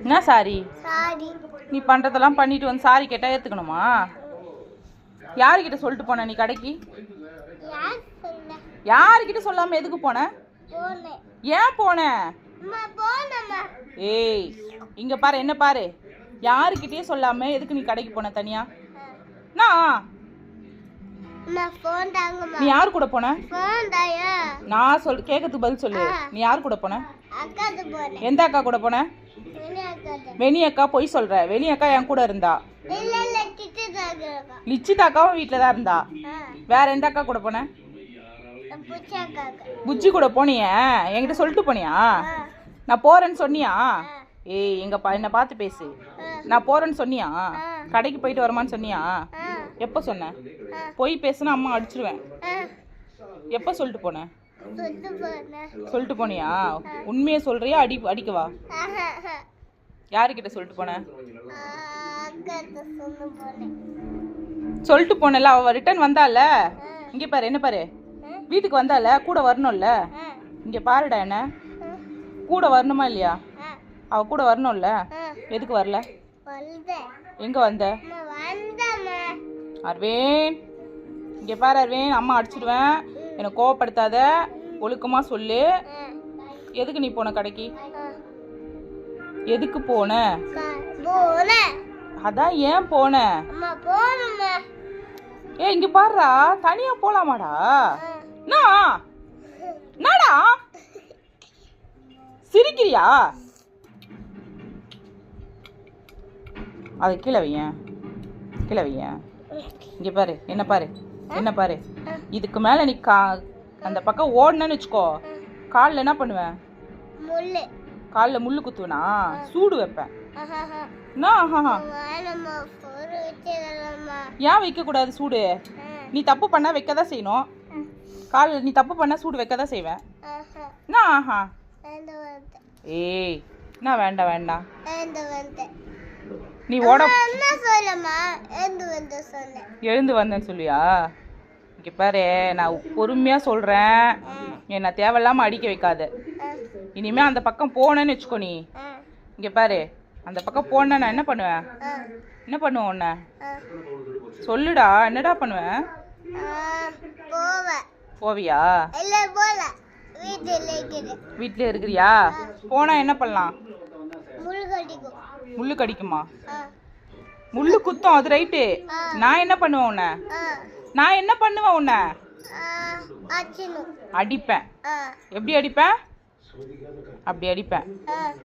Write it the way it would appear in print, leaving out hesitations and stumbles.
என்ன சாரி? நீ பண்றதெல்லாம் பண்ணிட்டு வந்து சாரி கேட்டா ஏத்துக்கணுமா? யாருக்கிட்ட சொல்லிட்டு போன நீ கடைக்கு? யாருக்கிட்ட சொல்லாம எதுக்கு போன? ஏன் போன? ஏய் இங்க பாரு, என்ன பாரு, யாருக்கிட்டயே சொல்லாம எதுக்கு நீ கடைக்கு போன தனியா? நீ யாரு கூட போன? நான் கேட்கறதுக்கு பதில் சொல்லு. நீ யாரு கூட போன? எந்த அக்கா கூட போன? வெனி அக்கா. பொய் சொல்ற. வெனி அக்கா என் கூட இருந்தா. லிச்சிதா அக்காவும் வீட்டுல தான் இருந்தா. வேற எந்த அக்கா கூட போன? புஜ்ஜி கூட போனிய? என்கிட்ட சொல்லிட்டு போனியா? நான் போறேன்னு சொன்னியா? ஏய் என்ன பார்த்து பேசு. நான் போறேன்னு சொன்னியா? கடைக்கு போயிட்டு வரமான்னு சொன்னியா? எப்போ சொன்ன? போய் பேசுனா அம்மா அடிச்சிருவேன். எப்போ சொல்லிட்டு போன? சொல்லிட்டு போனியா? உண்மையை சொல்றியா? அடிக்கவா? யாருக்கிட்ட சொல்லிட்டு போன? சொல்லிட்டு போனல. அவ ரிட்டர்ன் வந்தால. இங்க பாரு, என்ன பாரு, வீட்டுக்கு வந்தால, கூட வரணும்ல. இங்க பாருடா, என்ன கூட வரணுமா இல்லையா? அவ கூட வரணும்ல. எதுக்கு வரல? எங்க வந்த? அரவிந்த், இங்க பாரு அரவிந்த், அம்மா அடிச்சிடுவேன். என்னை கோவப்படுத்தாத, ஒழுக்கமா சொல்லு. எதுக்கு நீ போன கடைக்கு? எதுக்கு போன? அதான் ஏன் போன? ஏ இங்க பாருடா, தனியா போலாமாடா? நாடா சிரிக்கிறியா? அது கீழே வையேன், கீழே வையேன். இங்க பாரு, என்ன பாரு, என்ன பாரு. இதுக்கு மேல நீ அந்த பக்கம் ஓடணும்னு வச்சுக்கோ, காலில் என்ன பண்ணுவேன்? காலில் முள்ளு குத்துவனா? சூடு வைப்பேன். ஏன் வைக்க கூடாது சூடு? நீ தப்பு பண்ணா வைக்கதான் செய்யணும். காலில் நீ தப்பு பண்ணா சூடு வைக்கதான் செய்வேன். ஏய் என்ன வேண்டாம் வேண்டாம். நீ ஓட எழுந்து வந்தேன்னு சொல்லியா? இங்க பாரு, நான் பொறுமையா சொல்றேன். என்ன தேவையில்லாம அடிக்க வைக்காத. இனிமே அந்த பக்கம் போனேன்னு வச்சுக்கோ. நீ இங்க பாரு, அந்த பக்கம் போன நான் என்ன பண்ணுவேன்? என்ன பண்ணுவேன் உன்ன? சொல்லுடா, என்னடா பண்ணுவேன்? போவியா? வீட்டுல இருக்கிறியா? போனா என்ன பண்ணலாம்? முள்ளு கடிக்குமா? முள்ளு குத்தும், அது ரைட்டு. நான் என்ன பண்ணுவேன் உன்ன? நான் என்ன பண்ணுவேன் உன்ன? அடிப்பேன். எப்படி அடிப்பேன்? அப்படி அடிப்பேன்.